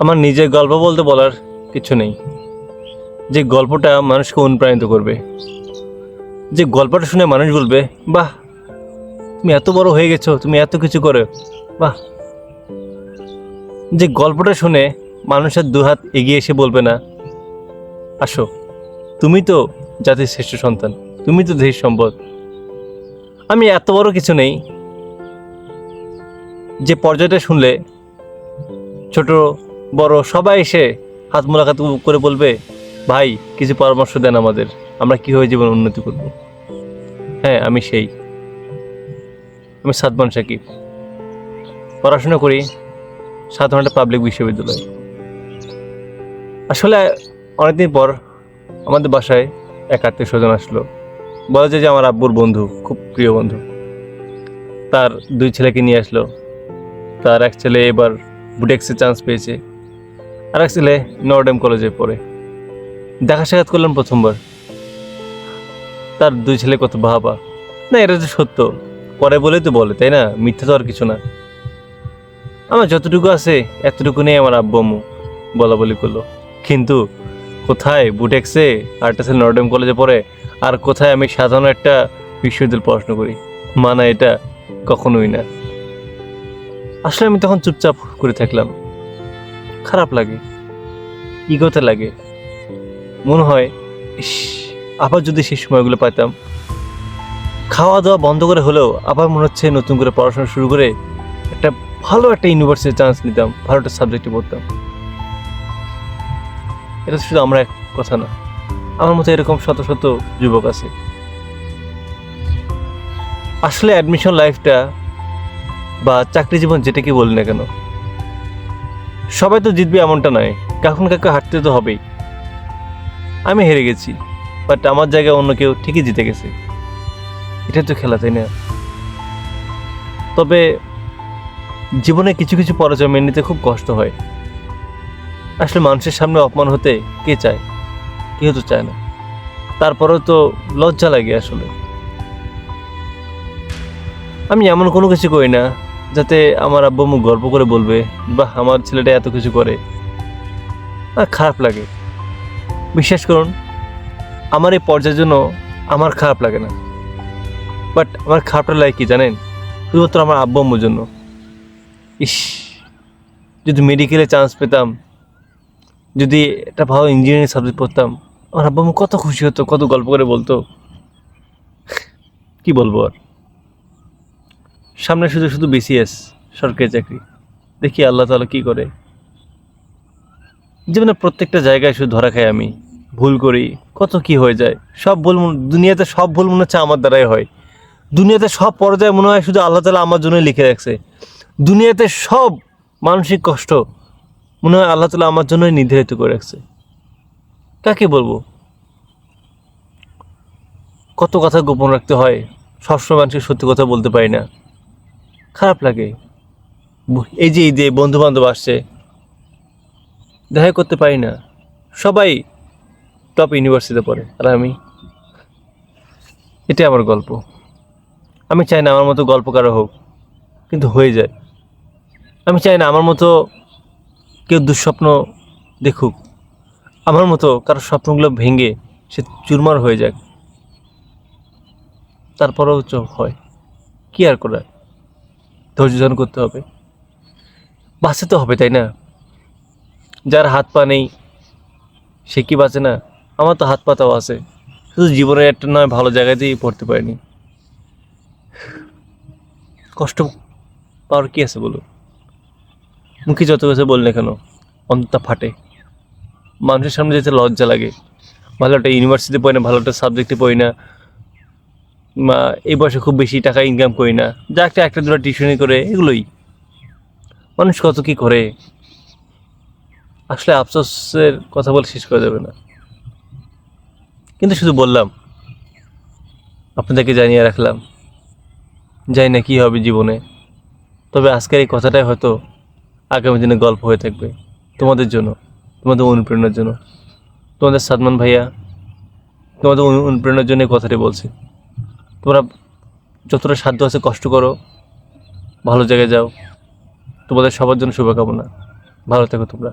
আমার নিজের গল্প বলতে বলার কিছু নেই। যে গল্পটা মানুষকে অনুপ্রাণিত করবে, যে গল্পটা শুনে মানুষ বলবে বাহ, তুমি এত বড় হয়ে গেছো, তুমি এত কিছু করে, বাহ। যে গল্পটা শুনে মানুষের দুহাত এগিয়ে এসে বলবে না আসো, তুমি তো জাতির শ্রেষ্ঠ সন্তান, তুমি তো দেশের সম্পদ। আমি এত বড় কিছু নেই যে পর্যায়টা শুনলে ছোট বড় সবাই এসে হাত মোলাকাত করে বলবে ভাই কিছু পরামর্শ দেন আমাদের, আমরা কীভাবে জীবন উন্নতি করব। হ্যাঁ, আমি সাদমান সাকিব, পড়াশোনা করি সাধারণত পাবলিক বিশ্ববিদ্যালয়। আসলে অনেকদিন পর আমাদের বাসায় এক আত্মীয় স্বজন আসলো, বলা যায় যে আমার আব্বুর বন্ধু, খুব প্রিয় বন্ধু। তার দুই ছেলেকে নিয়ে আসলো। তার এক ছেলে এবার বুটেক্সে চান্স পেয়েছে, আর এক ছেলে নর্ডেম কলেজে পড়ে। দেখা সাক্ষাৎ করলাম প্রথমবার। তার দুই ছেলে কত ভাবা না, এটা তো সত্য, করে বলেই তো বলে, তাই না? মিথ্যা তো আর কিছু না। আমার যতটুকু আছে এতটুকু নিয়ে আমার আব্বু আম্মু বলা বলি করলো। কিন্তু কোথায় বুটেক্সে, আরটা ছেলে নর্ডেম কলেজে পড়ে, আর কোথায় আমি সাধারণ একটা বিশ্ববিদ্যালয় পড়াশোনা করি, মানা এটা কখনোই না। আসলে আমি তখন চুপচাপ করে থাকলাম। খারাপ লাগে, ইগোতে লাগে, মনে হয় ইস, আবার যদি সেই সময়গুলো পাইতাম। খাওয়া দাওয়া বন্ধ করে হলেও আবার মনে হচ্ছে নতুন করে পড়াশোনা শুরু করে একটা ভালো একটা ইউনিভার্সিটির চান্স নিতাম, ভালো একটা সাবজেক্টে পড়তাম। এটা শুধু আমরা এক কথা না, আমার মতো এরকম শত শত যুবক আছে। আসলে অ্যাডমিশন লাইফটা বা চাকরি জীবন যেটাকে বলি না কেন, সবাই তো জিতবে এমনটা নয়, কখন কাউকে হাঁটতে তো হবেই। আমি হেরে গেছি, বাট আমার জায়গায় অন্য কেউ ঠিকই জিতে গেছে। এটাই তো খেলা, তাই না? তবে জীবনে কিছু কিছু পরাজয় মেনে নিতে খুব কষ্ট হয়। আসলে মানুষের সামনে অপমান হতে কে চায়? কেউ তো চায় না। তারপরেও তো লজ্জা লাগে আসলে। আমি এমন কোনো কিছু করি না যাতে আমার আব্বু আম্মু গল্প করে বলবে বাহ, আমার ছেলেটা এত কিছু করে। আর খারাপ লাগে, বিশ্বাস করুন, আমার এই পর্যায়ের জন্য আমার খারাপ লাগে না। বাট আমার খারাপটা লাগে কি জানেন? শুধুমাত্র আমার আব্বু আম্মুর জন্য। ইস, যদি মেডিকেলে চান্স পেতাম, যদি একটা ভালো ইঞ্জিনিয়ারিং সাবজেক্ট পড়তাম, আমার আব্বু আম্মু কত খুশি হতো, কত গল্প করে বলতো। কি বলবো আর। সামনে শুধু শুধু বিসিএস, সরকারি চাকরি, দেখি আল্লাহ তাআলা কি করে। জীবনে প্রত্যেকটা জায়গায় শুধু ধরা খাই আমি, ভুল করি, কত কি হয়ে যায়। সব ভুল দুনিয়াতে সব ভুল মনে হচ্ছে আমার দ্বারাই হয়। দুনিয়াতে সব পর্যায়ে মনে হয় শুধু আল্লাহ তাআলা আমার জন্যই লিখে রাখছে। দুনিয়াতে সব মানসিক কষ্ট মনে হয় আল্লাহ তাআলা আমার জন্যই নির্ধারিত করে রাখছে। কাকে বলবো? কত কথা গোপন রাখতে হয়, সবসময় মানুষকে সত্যি কথা বলতে পারি না, খারাপ লাগে। এই যে ঈদে বন্ধু বান্ধব আসছে, দেখা করতে পারি না। সবাই টপ ইউনিভার্সিটিতে পড়ে, আর আমি। এটাই আমার গল্প। আমি চাই না আমার মতো গল্প কারো হোক, কিন্তু হয়ে যায়। আমি চাই না আমার মতো কেউ দুঃস্বপ্ন দেখুক, আমার মতো কারো স্বপ্নগুলো ভেঙে সে চুরমার হয়ে যাক। তারপরেও হয় কি আর করার, ধৈর্য ধারণ করতে হবে, বাঁচতে হবে, তাই না? যার হাত পা নেই সে কি বাঁচে না? আমার তো হাত পাতাও আছে, শুধু জীবনের একটা নয় ভালো জায়গাতেই পড়তে পারিনি। কষ্ট পাওয়ার কি আছে বলো? মুখে যত কিছু বল না কেন, অন্তরটা ফাটে। মানুষের সামনে যেতে লজ্জা লাগে। ভালো একটা ইউনিভার্সিটি পড়ি না, ভালো একটা সাবজেক্টে পড়ি না, এই বয়সে খুব বেশি টাকা ইনকাম করি না, যা একটা একটা দুটো টিউশনি করে, এগুলোই। মানুষ কত কি করে, আসলে আফসোসের কথা বলে শেষ করা যাবে না। কিন্তু শুধু বললাম, আপনাদেরকে জানিয়ে রাখলাম, জানি না কী হবে জীবনে। তবে আজকের এই কথাটাই হয়তো আগামী দিনে গল্প হয়ে থাকবে তোমাদের জন্য, তোমাদের অনুপ্রেরণার জন্য। তোমাদের সাদমান ভাইয়া তোমাদের অনুপ্রেরণার জন্য এই কথাটি বলছি। তোমরা যতটা সাধ্য আছে কষ্ট করো, ভালো জায়গায় যাও। তোমাদের সবার জন্য শুভকামনা। ভালো থেকো তোমরা।